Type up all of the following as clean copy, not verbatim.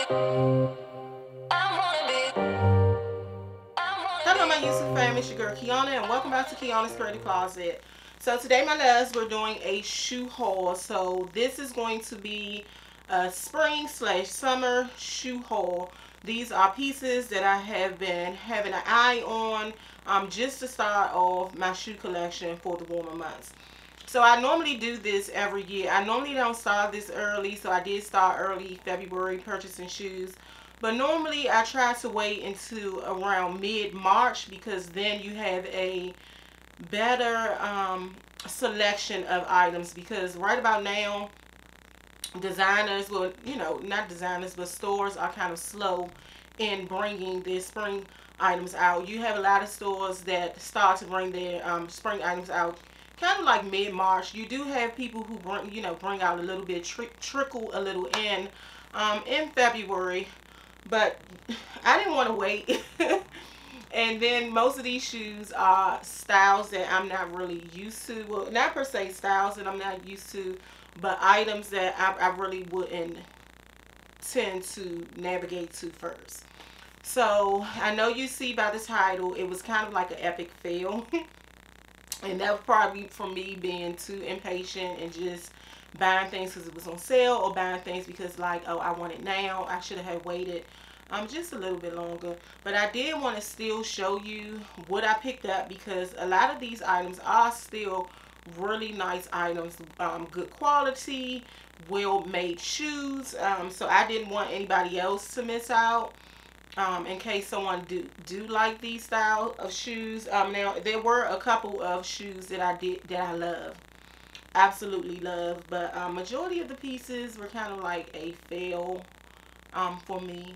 Hello my YouTube fam, it's your girl Kiana and welcome back to Kiana's Pretty Closet. So today my loves, we're doing a shoe haul. So this is going to be a spring/summer shoe haul. These are pieces that I have been having an eye on just to start off my shoe collection for the warmer months. So I normally do this every year. I normally don't start this early, so I did start early February purchasing shoes. But normally I try to wait until around mid-March because then you have a better selection of items, because right about now designers, well, you know, not designers, but stores are kind of slow in bringing their spring items out. You have a lot of stores that start to bring their spring items out kind of like mid-March. You do have people who bring out a little bit, trickle a little in February, but I didn't want to wait. And then most of these shoes are styles that I'm not really used to. Well, not per se styles that I'm not used to, but items that I really wouldn't tend to navigate to first. So I know you see by the title, it was kind of like an epic fail. And that was probably from me being too impatient and just buying things because it was on sale, or buying things because like, oh, I want it now. I should have waited just a little bit longer. But I did want to still show you what I picked up, because a lot of these items are still really nice items, good quality, well made shoes. So I didn't want anybody else to miss out. In case someone do like these style of shoes. Now there were a couple of shoes that I love, absolutely love, but majority of the pieces were kind of like a fail for me.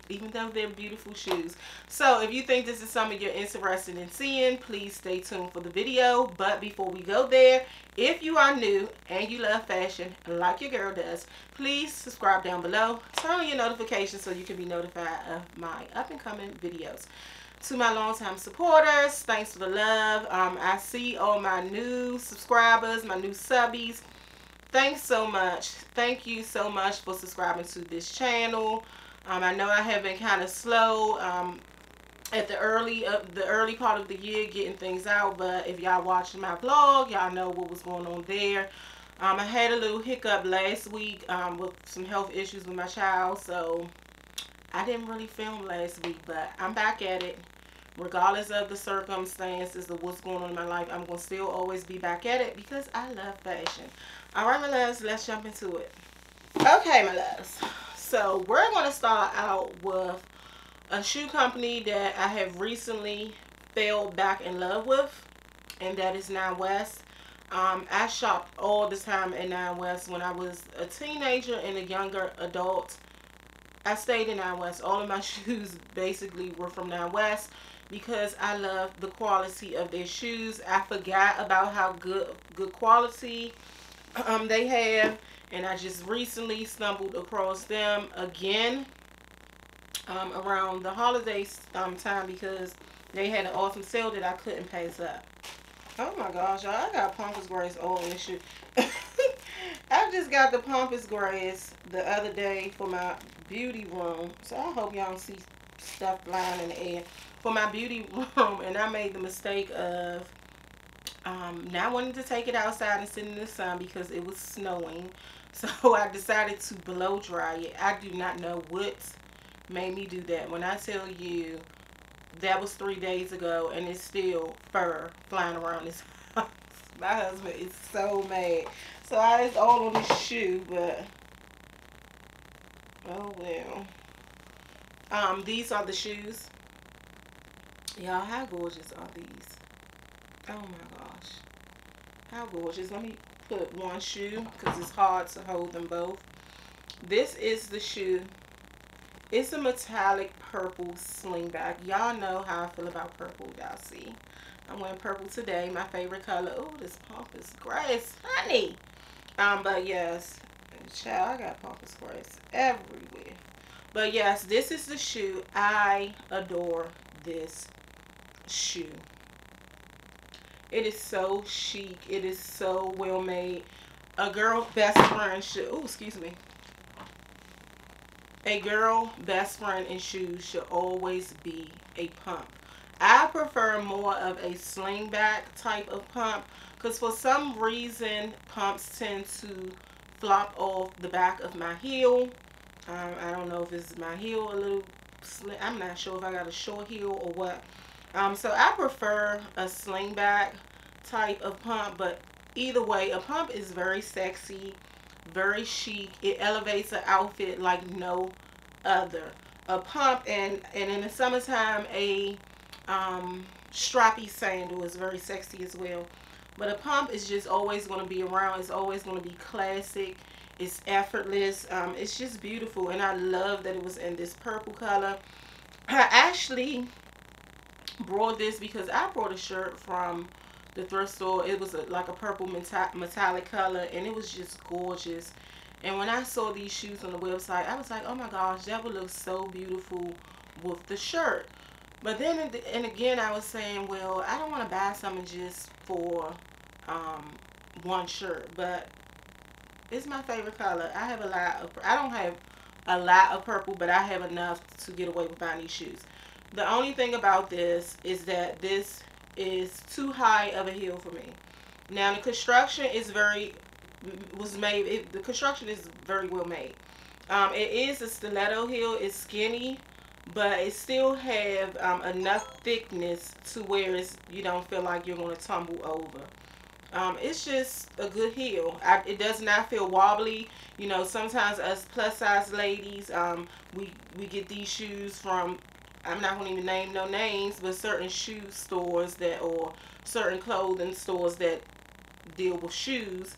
Even though they're beautiful shoes. So if you think this is something you're interested in seeing, please stay tuned for the video. But before we go there, if you are new and you love fashion like your girl does, please subscribe down below, turn on your notifications so you can be notified of my up and coming videos. To my longtime supporters, thanks for the love. I see all my new subscribers, my new subbies. Thanks so much. Thank you so much for subscribing to this channel. I know I have been kind of slow at the early part of the year getting things out, but if y'all watching my vlog, y'all know what was going on there. I had a little hiccup last week with some health issues with my child, so I didn't really film last week, but I'm back at it. Regardless of the circumstances of what's going on in my life, I'm going to still always be back at it because I love fashion. Alright, my loves, let's jump into it. Okay, my loves. So, we're going to start out with a shoe company that I have recently fell back in love with, and that is Nine West. I shopped all the time at Nine West when I was a teenager and a younger adult. I stayed in Nine West. All of my shoes basically were from Nine West because I love the quality of their shoes. I forgot about how good quality they have, and I just recently stumbled across them again around the holidays time, because they had an awesome sale that I couldn't pass up. Oh my gosh, y'all, I got pampas grass all in this shoe. I just got the pampas grass the other day for my beauty room, so I hope y'all don't see stuff flying in the air for my beauty room, and I made the mistake of not wanting to take it outside and sit in the sun because it was snowing. So I decided to blow dry it. I do not know what made me do that. When I tell you that was 3 days ago and it's still fur flying around this house. My husband is so mad. So it's all on this shoe, but oh well. These are the shoes. Y'all, how gorgeous are these? Oh my gosh. How gorgeous. Let me put one shoe because it's hard to hold them both. This is the shoe. It's a metallic purple slingback. Y'all know how I feel about purple. Y'all see. I'm wearing purple today. My favorite color. Oh, this pampas grass. Honey. But yes. Child, I got pampas grass everywhere. But yes, this is the shoe. I adore this shoe. It is so chic. It is so well made. A girl best friend shoe. Oh, excuse me. a girl best friend in shoes should always be a pump. I prefer more of a slingback type of pump because for some reason pumps tend to flop off the back of my heel. I don't know if it's my heel a little slim. I'm not sure if I got a short heel or what. So I prefer a slingback type of pump, but either way, a pump is very sexy, very chic. It elevates an outfit like no other. A pump and in the summertime, a strappy sandal is very sexy as well. But a pump is just always going to be around. It's always going to be classic. It's effortless. It's just beautiful, and I love that it was in this purple color. I actually brought this because I brought a shirt from the thrift store. It was like a purple metallic color, and it was just gorgeous. And when I saw these shoes on the website, I was like, oh my gosh, that would look so beautiful with the shirt. But then and again, I was saying, well, I don't want to buy something just for one shirt, but it's my favorite color. I have a lot of, I don't have a lot of purple, but I have enough to get away with buying these shoes. The only thing about this is that this is too high of a heel for me. Now the construction is the construction is very well made. It is a stiletto heel. It's skinny, but it still have enough thickness to where you don't feel like you're going to tumble over. It's just a good heel. It does not feel wobbly. You know, sometimes us plus size ladies, we get these shoes from, I'm not going to even name no names, but certain shoe stores or certain clothing stores that deal with shoes,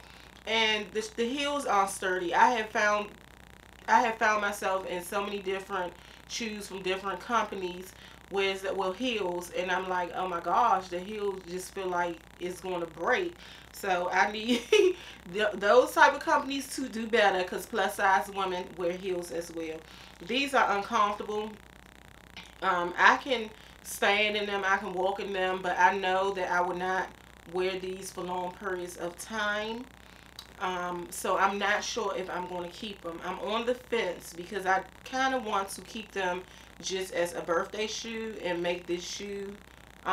and the heels aren't sturdy. I have found myself in so many different shoes from different companies with heels, and I'm like, oh my gosh, the heels just feel like it's going to break. So I need those type of companies to do better, because plus size women wear heels as well. These are uncomfortable. I can stand in them, I can walk in them, but I know that I would not wear these for long periods of time. So I'm not sure if I'm going to keep them. I'm on the fence because I kind of want to keep them just as a birthday shoe and make this shoe,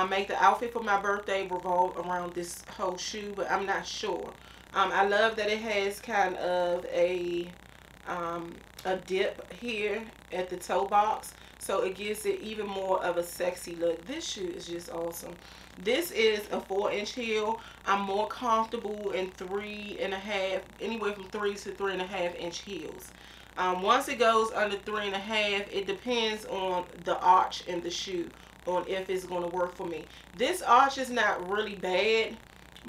make the outfit for my birthday revolve around this whole shoe, but I'm not sure. I love that it has kind of a dip here at the toe box, so it gives it even more of a sexy look. This shoe is just awesome. This is a 4-inch heel. I'm more comfortable in 3.5, anywhere from 3 to 3.5 inch heels. Once it goes under 3.5, it depends on the arch in the shoe on if it's going to work for me. This arch is not really bad,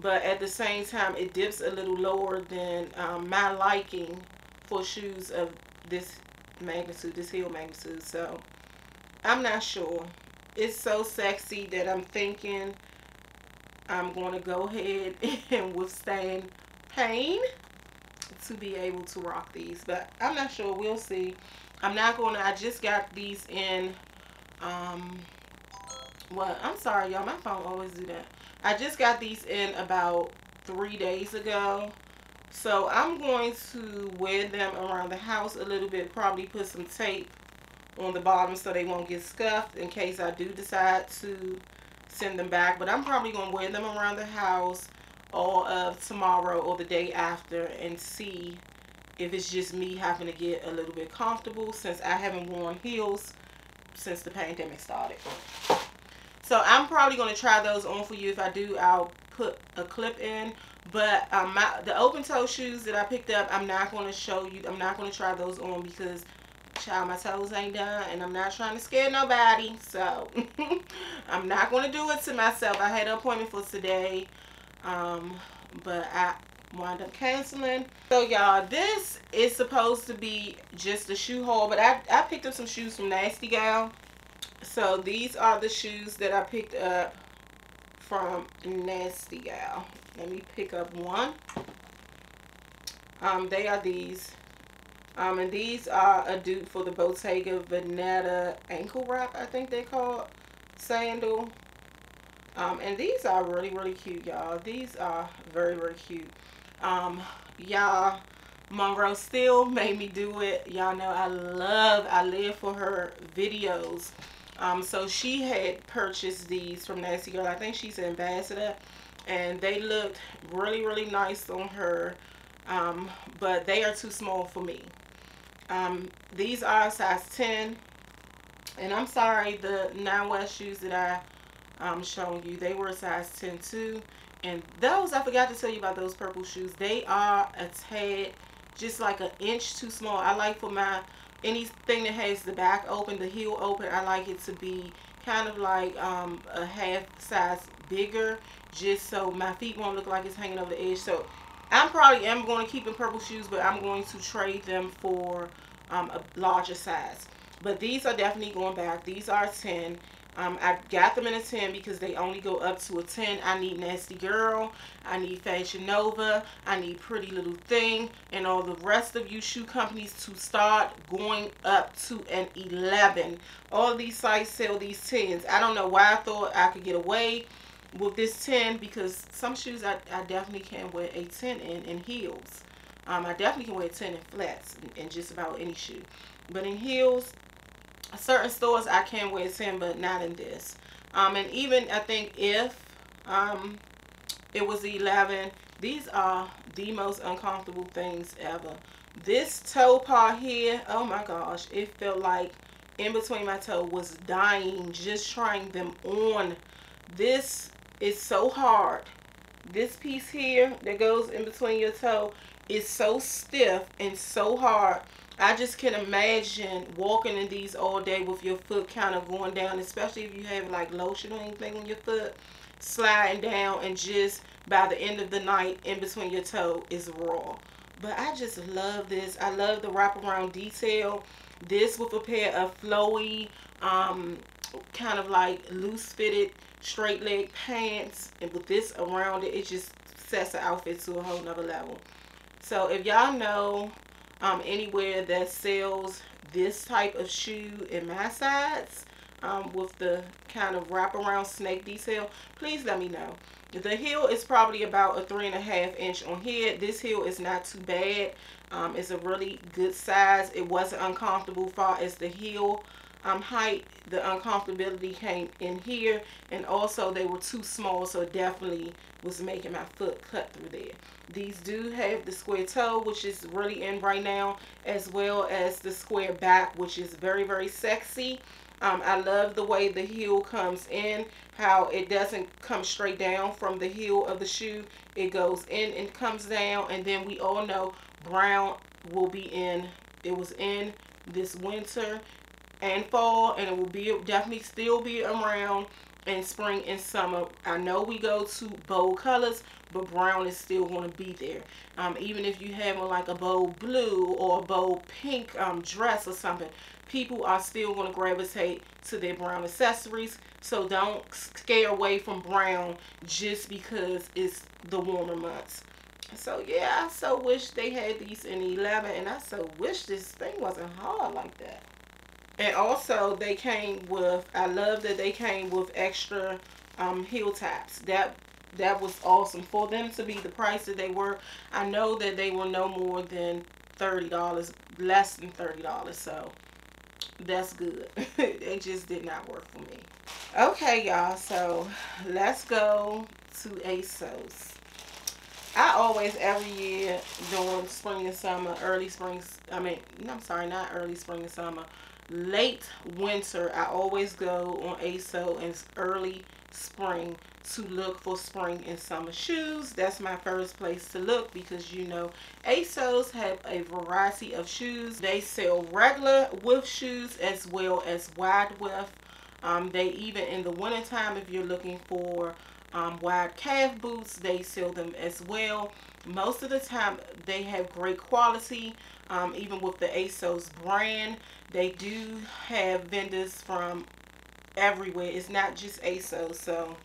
but at the same time it dips a little lower than my liking for shoes of this magnitude, this heel magnitude. So I'm not sure. It's so sexy that I'm thinking I'm going to go ahead and withstand pain to be able to rock these, but I'm not sure. We'll see. I'm not going to, I just got these in, well, I'm sorry y'all, my phone always do that. I just got these in about 3 days ago, so I'm going to wear them around the house a little bit, probably put some tape on the bottom so they won't get scuffed in case I do decide to send them back. But I'm probably going to wear them around the house all of tomorrow or the day after and see if it's just me having to get a little bit comfortable, since I haven't worn heels since the pandemic started. So I'm probably going to try those on for you. If I do, I'll put a clip in. But the open toe shoes that I picked up, I'm not going to show you. I'm not going to try those on because, child, my toes ain't done, and I'm not trying to scare nobody. So I'm not going to do it to myself. I had an appointment for today, but I wound up canceling. So y'all, this is supposed to be just a shoe haul, but I picked up some shoes from Nasty Gal. So these are the shoes that I picked up from Nasty Gal. Let me pick up one. They are these. And these are a dupe for the Bottega Veneta ankle wrap, I think they call sandal. And these are really, really cute, y'all. These are very, very cute. Y'all, Monroe still made me do it. Y'all know I live for her videos. So she had purchased these from Nasty Girl. I think she's an ambassador, and they looked really, really nice on her. But they are too small for me. These are size 10, and I'm sorry, the 9 West shoes that I'm showing you, they were a size 10 too. And those, I forgot to tell you about those purple shoes. They are a tad, just like an inch too small. I like for my, anything that has the back open, the heel open, I like it to be kind of like a half size bigger, just so my feet won't look like it's hanging over the edge. So I probably am going to keep in purple shoes, but I'm going to trade them for a larger size. But these are definitely going back. These are 10. I got them in a 10 because they only go up to a 10. I need Nasty Girl, I need Fashion Nova, I need Pretty Little Thing, and all the rest of you shoe companies to start going up to an 11. All these sites sell these 10s. I don't know why I thought I could get away with this 10, because some shoes I definitely can wear a 10 in heels. I definitely can wear a 10 in flats in just about any shoe. But in heels, certain stores I can wear 10, but not in this. And even I think if it was 11, these are the most uncomfortable things ever. This toe part here, oh my gosh, it felt like in between my toe was dying just trying them on. This is so hard. This piece here that goes in between your toe is so stiff and so hard. I just can imagine walking in these all day with your foot kind of going down, especially if you have like lotion or anything on your foot, sliding down, and just by the end of the night in between your toe is raw. But I just love this. I love the wraparound detail. This with a pair of flowy, kind of like loose fitted straight leg pants, and with this around it, it just sets the outfit to a whole nother level. So if y'all know anywhere that sells this type of shoe in my size, with the kind of wraparound snake detail, please let me know. The heel is probably about a 3.5 inch on here. This heel is not too bad. It's a really good size. It wasn't uncomfortable far as the heel height. The uncomfortability came in here, and also they were too small, so it definitely was making my foot cut through there. These do have the square toe, which is really in right now, as well as the square back, which is very, very sexy. I love the way the heel comes in, how it doesn't come straight down from the heel of the shoe. It goes in and comes down, and then we all know brown will be in. It was in this winter and fall, and it will be definitely still be around in spring and summer. I know we go to bold colors, but brown is still going to be there. Even if you have like a bold blue or a bold pink dress or something, people are still going to gravitate to their brown accessories. So don't scare away from brown just because it's the warmer months. So yeah, I so wish they had these in 11, and I so wish this thing wasn't hard like that. And also they came with, I love that they came with extra heel taps. That was awesome for them to be the price that they were. I know that they were no more than $30, less than $30, so that's good. It just did not work for me. Okay, y'all, so let's go to Asos. I always, every year during spring and summer, early spring, I'm sorry, not early spring and summer, late winter, I always go on Asos and early spring to look for spring and summer shoes. That's my first place to look, because you know Asos have a variety of shoes. They sell regular width shoes as well as wide width. They even in the wintertime, if you're looking for wide calf boots, they sell them as well. Most of the time they have great quality. Even with the Asos brand, they do have vendors from everywhere. It's not just Asos, so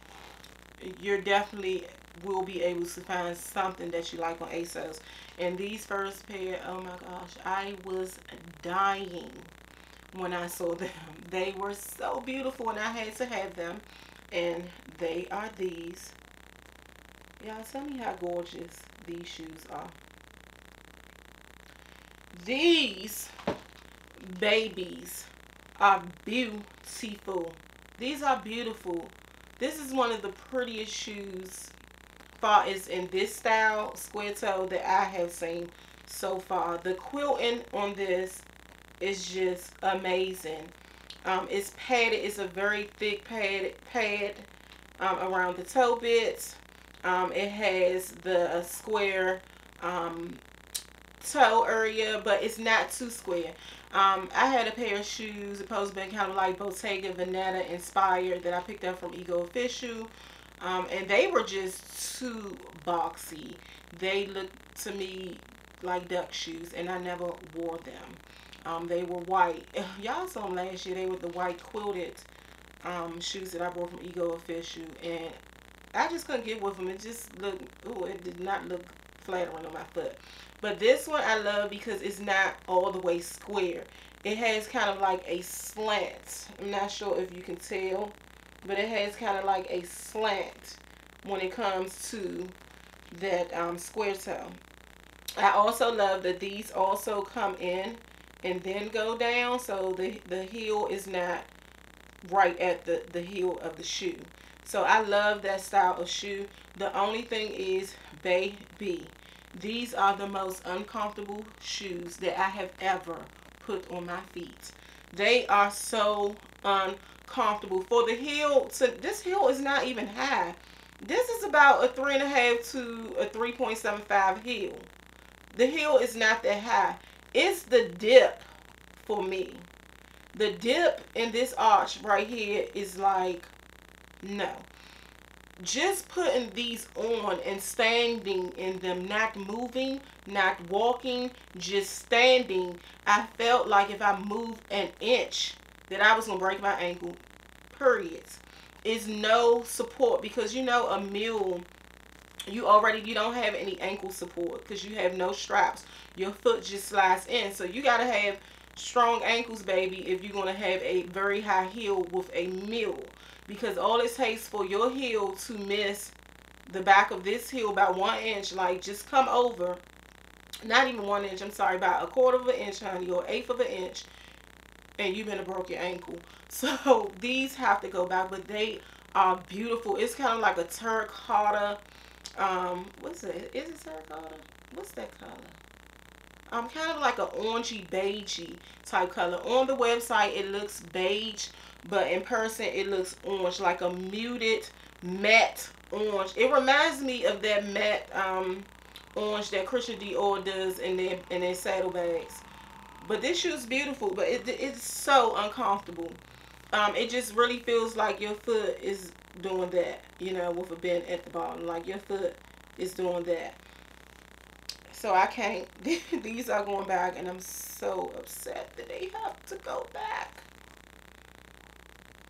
you're definitely will be able to find something that you like on Asos. And these first pair, oh my gosh, I was dying when I saw them. They were so beautiful, and I had to have them. And they are these. Y'all, tell me how gorgeous these shoes are. These babies are beautiful. These are beautiful. This is one of the prettiest shoes far as in this style square toe that I have seen so far. The quilting on this is just amazing. It's padded. It's a very thick pad around the toe bits. It has the square toe area, but it's not too square. I had a pair of shoes supposed to be kind of like Bottega Veneta inspired that I picked up from Ego Official, and they were just too boxy. They looked to me like duck shoes, and I never wore them. They were white. Y'all saw them last year. They were the white quilted shoes that I bought from Ego Official, and I just couldn't get with them. It just looked, oh, it did not look flattering on my foot. But this one I love because it's not all the way square. It has kind of like a slant. I'm not sure if you can tell, but it has kind of like a slant when it comes to that square toe. I also love that these also come in and then go down, so the heel is not right at the heel of the shoe. So I love that style of shoe. The only thing is, baby, these are the most uncomfortable shoes that I have ever put on my feet. They are so uncomfortable. For the heel, this heel is not even high. This is about a 3.5 to a 3.75 heel. The heel is not that high. It's the dip for me. The dip in this arch right here is like, no. Just putting these on and standing in them, not moving, not walking, just standing, I felt like if I moved an inch that I was going to break my ankle, period. Is no support, because you know a mule, you don't have any ankle support because you have no straps. Your foot just slides in. So you got to have strong ankles, baby, if you're going to have a very high heel with a mule. Because all it takes for your heel to miss the back of this heel about 1 inch, like just come over, not even 1 inch, I'm sorry, about 1/4 of an inch, honey, or 1/8 of an inch, and you've been to broke your ankle. So these have to go back, but they are beautiful. It's kind of like a terracotta, what's it? Is it terracotta? What's that color? Kind of like an orangey, beigey type color. On the website, it looks beige, but in person, it looks orange, like a muted matte orange. It reminds me of that matte orange that Christian Dior does in their saddlebags. But this shoe is beautiful, but it's so uncomfortable. It just really feels like your foot is doing that, you know, with a bend at the bottom. Like your foot is doing that. So I can't. These are going back, and I'm so upset that they have to go back.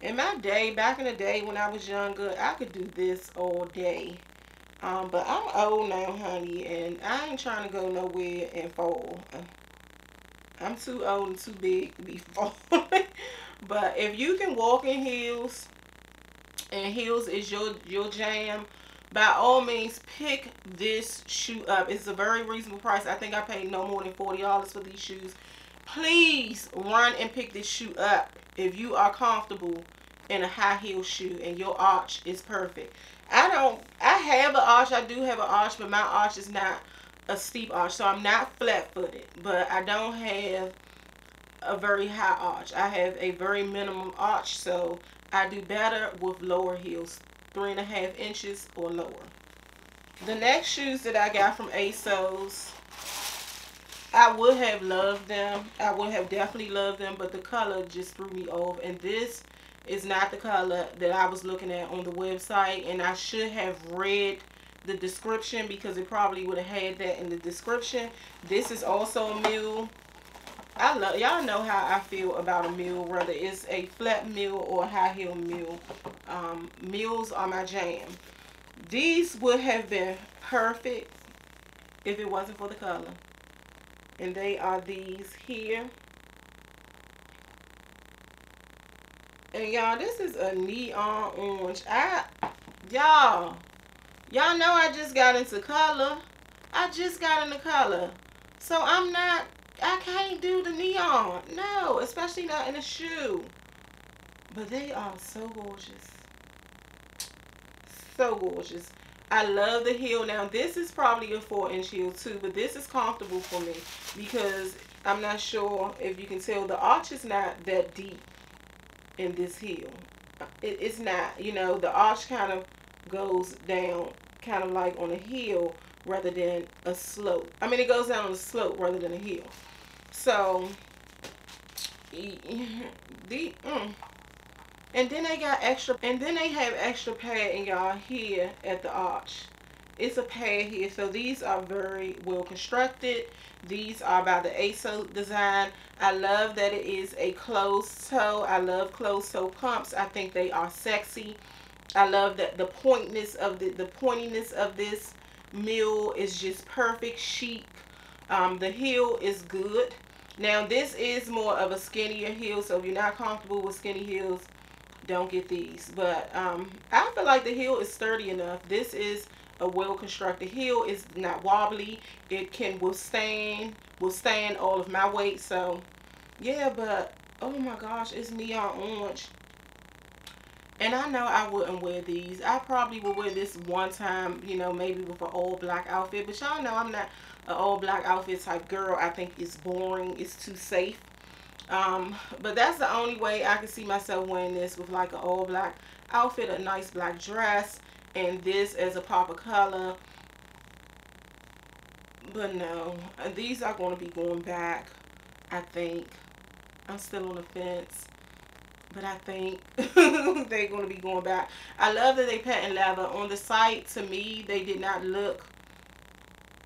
In my day, back in the day when I was younger, I could do this all day. But I'm old now, honey, and I ain't trying to go nowhere and fall. I'm too old and too big to be falling. But if you can walk in heels, and heels is your jam, by all means, pick this shoe up. It's a very reasonable price. I think I paid no more than $40 for these shoes. Please run and pick this shoe up if you are comfortable in a high heel shoe and your arch is perfect. I have an arch. I do have an arch, but my arch is not a steep arch. So I'm not flat-footed, but I don't have a very high arch. I have a very minimum arch, so I do better with lower heels, 3.5 inches or lower. The next shoes that I got from Asos, I would have loved them. I would have definitely loved them, but the color just threw me off. And this is not the color that I was looking at on the website. And I should have read the description, because it probably would have had that in the description. This is also a mule. Y'all know how I feel about a mule, whether it's a flat mule or a high heel mule. Mules are my jam. These would have been perfect if it wasn't for the color. And they are these here. And y'all, this is a neon orange. Y'all know I just got into color. I just got into color. So I'm not I can't do the neon. No, especially not in a shoe. But they are so gorgeous. So gorgeous. I love the heel. Now, this is probably a 4-inch heel too, but this is comfortable for me because I'm not sure if you can tell the arch is not that deep in this heel. It's not, you know, the arch kind of goes down kind of like on a heel rather than a slope. I mean, it goes down on a slope rather than a heel. So, and then they got extra, and then they have extra padding, y'all, here at the arch. It's a pad here, so these are very well constructed. These are by the Asos design. I love that it is a closed toe. I love closed toe pumps. I think they are sexy. I love that the pointiness of the pointiness of this mule is just perfect, chic. The heel is good. Now this is more of a skinnier heel, so if you're not comfortable with skinny heels, don't get these. But I feel like the heel is sturdy enough. This is a well-constructed heel. It's not wobbly. It can withstand all of my weight. So yeah, but oh my gosh, it's neon orange. And I know I wouldn't wear these. I probably would wear this one time, you know, maybe with an all black outfit. But y'all know I'm not an all black outfit type girl. I think it's boring. It's too safe. But that's the only way I can see myself wearing this, with like an all black outfit, a nice black dress, and this as a pop of color. But no, these are going to be going back, I think. I'm still on the fence, but I think they're going to be going back. I love that they patent leather. On the site, to me, they did not look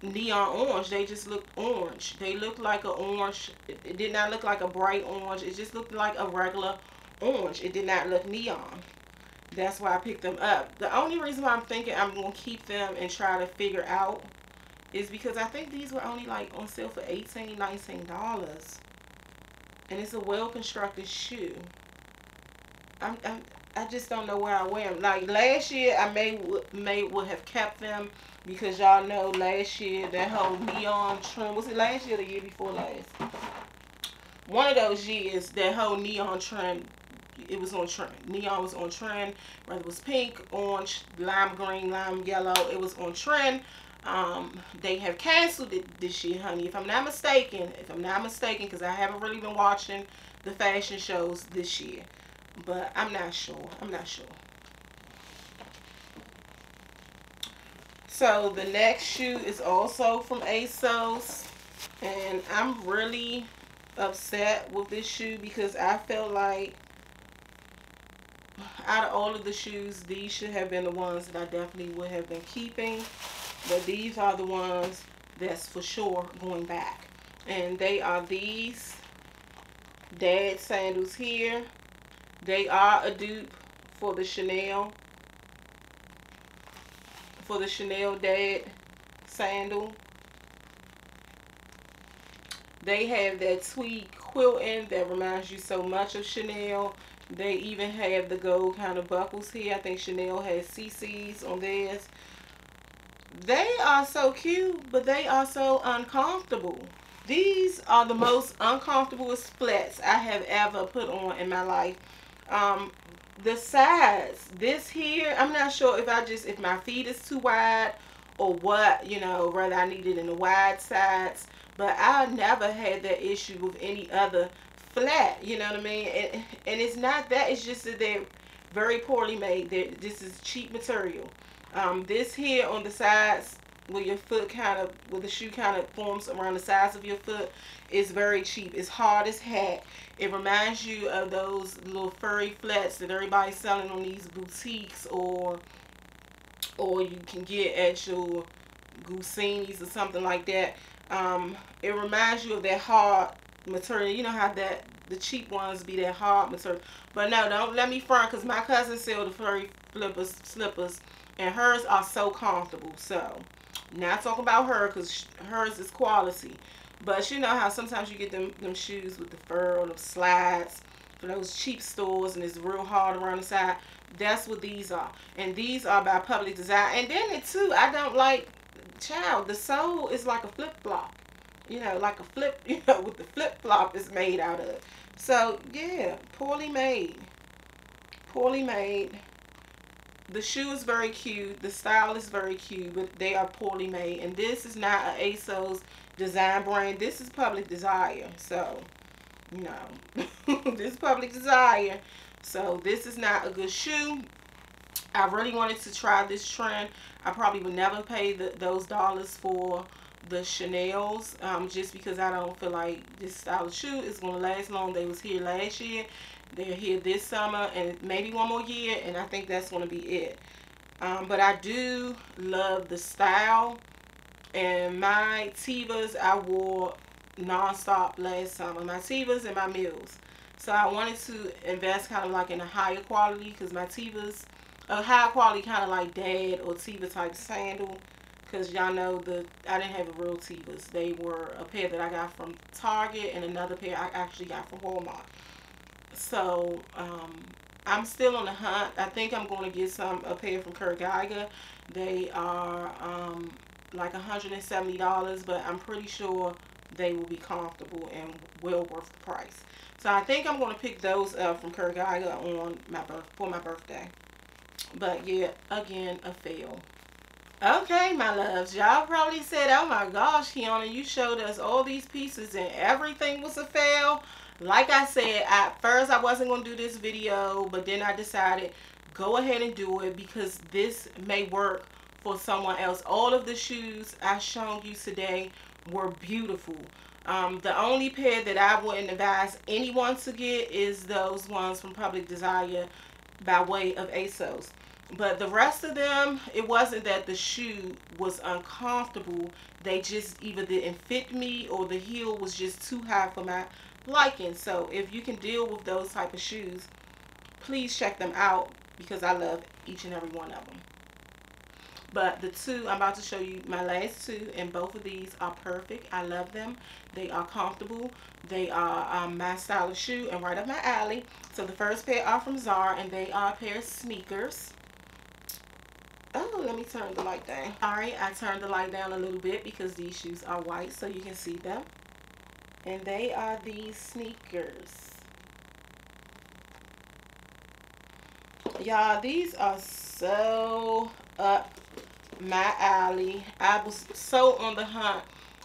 neon orange. They just looked orange. They looked like an orange. It did not look like a bright orange. It just looked like a regular orange. It did not look neon. That's why I picked them up. The only reason why I'm thinking I'm going to keep them and try to figure out is because I think these were only like on sale for $18, $19. And it's a well-constructed shoe. I just don't know where I wear them. Like last year, I may would have kept them because y'all know last year that whole neon trend. Was it last year or the year before last? One of those years, that whole neon trend, it was on trend. Neon was on trend. Whether it was pink, orange, lime green, lime yellow, it was on trend. They have canceled it this year, honey. If I'm not mistaken, because I haven't really been watching the fashion shows this year. But I'm not sure. So the next shoe is also from Asos. And I'm really upset with this shoe because I felt like out of all of the shoes, these should have been the ones that I definitely would have been keeping. But these are the ones that's for sure going back. And they are these Dad Sandals here. They are a dupe for the Chanel Dad Sandal. They have that tweed quilting that reminds you so much of Chanel. They even have the gold kind of buckles here. I think Chanel has CC's on theirs. They are so cute, but they are so uncomfortable. These are the most uncomfortable flats I have ever put on in my life. The size, this here, I'm not sure if my feet is too wide or what, you know, whether I need it in the wide sides. But I never had that issue with any other flat, you know what I mean? And it's not that, it's just that they're very poorly made. This is cheap material. This here on the sides, where your foot where the shoe kind of forms around the sides of your foot, is very cheap. It's hard as heck. It reminds you of those little furry flats that everybody's selling on these boutiques, or you can get at your Gucci's or something like that. It reminds you of that hard material. You know how the cheap ones be that hard material. But no, don't let me front, because my cousin sell the furry slippers, and hers are so comfortable. So, not talking about her, because hers is quality. But you know how sometimes you get them shoes with the fur or the slides for those cheap stores, and it's real hard around the side. That's what these are. And these are by Public Design. And then too, I don't like, child, the sole is like a flip-flop. you know, like a flip, you know, what the flip-flop is made out of. So yeah, poorly made. Poorly made. The shoe is very cute. The style is very cute, but they are poorly made. And this is not an Asos design brand. This is Public Desire. So, you know, this is Public Desire. So this is not a good shoe. I really wanted to try this trend. I probably would never pay those dollars for the Chanel's, just because I don't feel like this style of shoe is going to last long. They was here last year. They're here this summer and maybe one more year, and I think that's going to be it. But I do love the style, and my Tevas I wore non-stop last summer. My Tevas and my Mills. So I wanted to invest kind of like in a higher quality, because my Tevas, a high quality kind of like Dad or Teva type sandal, because y'all know I didn't have a real Tevas. They were a pair that I got from Target and another pair I actually got from Walmart. So I'm still on the hunt. I think I'm going to get a pair from Kurt Geiger. They are like $170, but I'm pretty sure they will be comfortable and well worth the price. So I think I'm going to pick those up from Kurt Geiger on for my birthday. But yeah, again, a fail. Okay, my loves, y'all probably said, oh my gosh, Kiana, you showed us all these pieces and everything was a fail. Like I said, at first I wasn't going to do this video, but then I decided, go ahead and do it, because this may work for someone else. All of the shoes I shown you today were beautiful. The only pair that I wouldn't advise anyone to get is those ones from Public Desire by way of Asos. But the rest of them, it wasn't that the shoe was uncomfortable. They just either didn't fit me, or the heel was just too high for my liking. So if you can deal with those type of shoes, please check them out, because I love each and every one of them. But the two I'm about to show you, my last two, and both of these are perfect. I love them. They are comfortable. They are my style of shoe and right up my alley. So the first pair are from Zara, and they are a pair of sneakers. Oh, let me turn the light down. Alright, I turned the light down a little bit because these shoes are white so you can see them. And they are these sneakers. Y'all, these are so up my alley. I was so on the hunt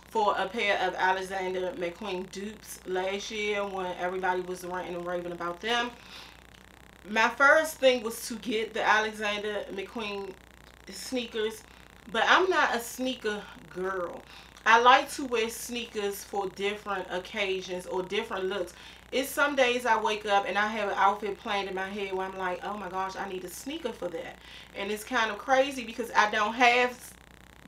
for a pair of Alexander McQueen dupes last year when everybody was ranting and raving about them. My first thing was to get the Alexander McQueen sneakers, but I'm not a sneaker girl. I like to wear sneakers for different occasions or different looks. It's some days I wake up and I have an outfit planned in my head where I'm like, oh my gosh, I need a sneaker for that. And it's kind of crazy because I don't have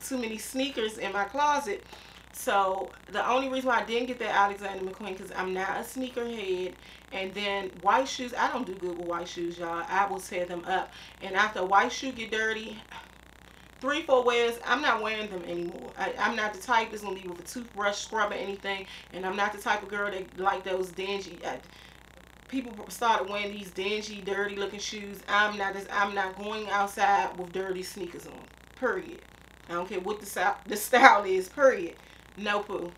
too many sneakers in my closet. So the only reason why I didn't get that Alexander McQueen, because I'm not a sneakerhead. And then white shoes, I don't do good with white shoes, y'all. I will tear them up. And after a white shoe get dirty, 3-4 wears, I'm not wearing them anymore. I'm not the type that's gonna be with a toothbrush, scrub, or anything. And I'm not the type of girl that like those dingy. People started wearing these dingy, dirty looking shoes. I'm not going outside with dirty sneakers on. Period. I don't care what the style is. Period. No poo.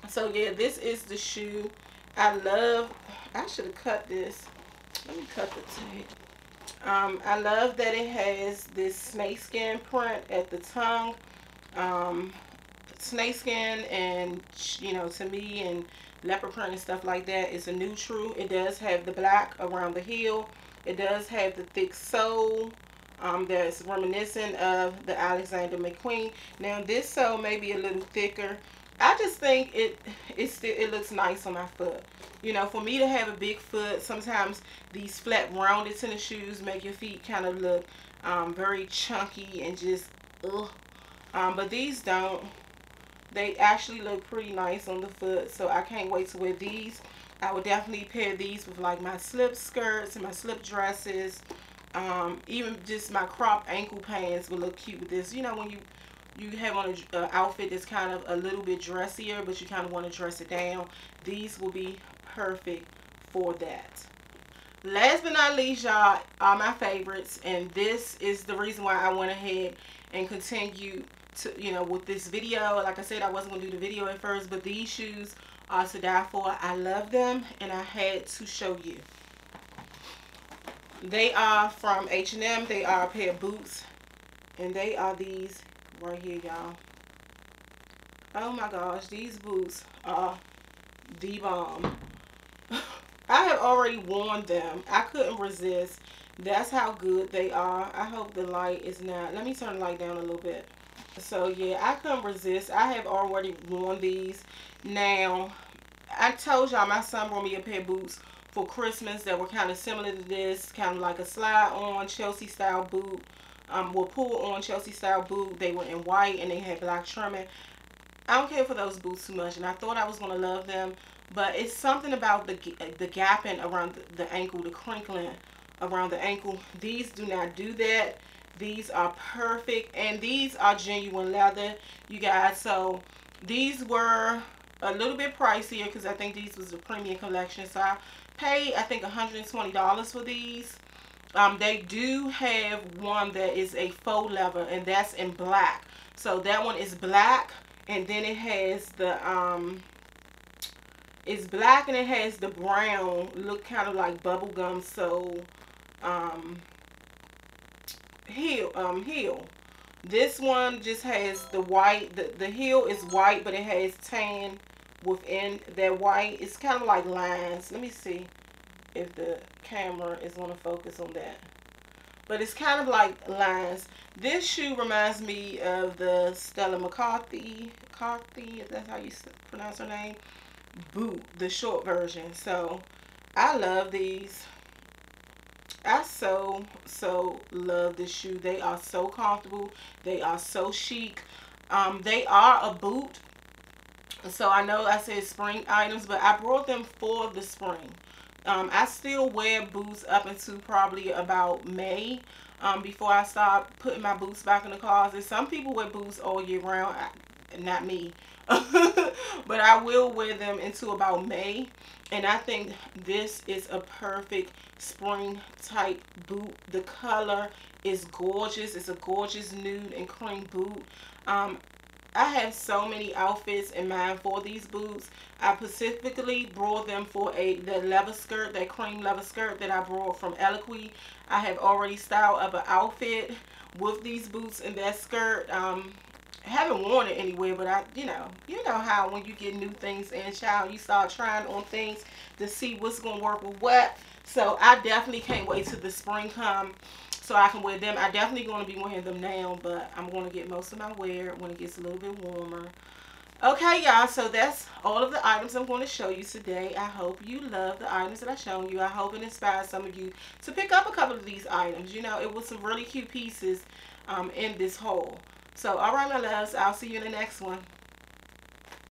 So yeah, this is the shoe. I should have cut this. Let me cut the tag. I love that it has this snakeskin print at the tongue. Snakeskin, and you know, to me, and leopard print and stuff like that is a neutral. It does have the black around the heel. It does have the thick sole. That's reminiscent of the Alexander McQueen. Now this sole may be a little thicker. I just think it looks nice on my foot. You know, for me to have a big foot, sometimes these flat rounded tennis shoes make your feet kind of look very chunky and just ugh. But these don't. They actually look pretty nice on the foot, so I can't wait to wear these. I would definitely pair these with like my slip skirts and my slip dresses. Even just my crop ankle pants would look cute with this. You know, when you have on an outfit that's kind of a little bit dressier, but you kind of want to dress it down, these will be perfect for that. Last but not least, y'all, are my favorites, and this is the reason why I went ahead and continued to, you know, with this video. Like I said, I wasn't going to do the video at first, but these shoes are to die for. I love them, and I had to show you. They are from H&M. They are a pair of boots, and they are these right here, y'all. Oh my gosh, these boots are the bomb. I have already worn them. I couldn't resist. That's how good they are. I hope the light is not. Let me turn the light down a little bit. So yeah, I couldn't resist. I have already worn these. Now, I told y'all my son brought me a pair of boots for Christmas that were kind of similar to this, kind of like a slide on Chelsea style boot, or pull on Chelsea style boot. They were in white and they had black trimming. I don't care for those boots too much, and I thought I was going to love them, but it's something about the gapping around the ankle, the crinkling around the ankle. These do not do that. These are perfect, and these are genuine leather, you guys. So these were a little bit pricier because I think these was the premium collection. So I paid, I think, $120 for these. They do have one that is a faux leather, and that's in black. So that one is black, and then it has the it's black, and it has the brown, look kind of like bubblegum. So heel. This one just has the white. The heel is white, but it has tan within that white. It's kind of like lines. Let me see if the camera is going to focus on that. But it's kind of like lines. This shoe reminds me of the Stella McCarthy, if that's how you pronounce her name, boot, the short version. So I love these. I so love this shoe. They are so comfortable. They are so chic. They are a boot. So I know I said spring items, but I brought them for the spring. I still wear boots up until probably about May, before I start putting my boots back in the closet. Some people wear boots all year round. Not me. But I will wear them until about May. And I think this is a perfect spring type boot. The color is gorgeous. It's a gorgeous nude and cream boot. I have so many outfits in mind for these boots. I specifically brought them for the leather skirt, that cream leather skirt that I brought from Eloquy. I have already styled up an outfit with these boots and that skirt. I haven't worn it anywhere, but you know how when you get new things in, child, you start trying on things to see what's gonna work with what. So I definitely can't wait till the spring come so I can wear them. I definitely going to be wearing them now, but I'm going to get most of my wear when it gets a little bit warmer. Okay, y'all, so that's all of the items I'm going to show you today. I hope you love the items that I've shown you. I hope it inspires some of you to pick up a couple of these items. You know, it was some really cute pieces in this haul. So, all right, my loves, I'll see you in the next one.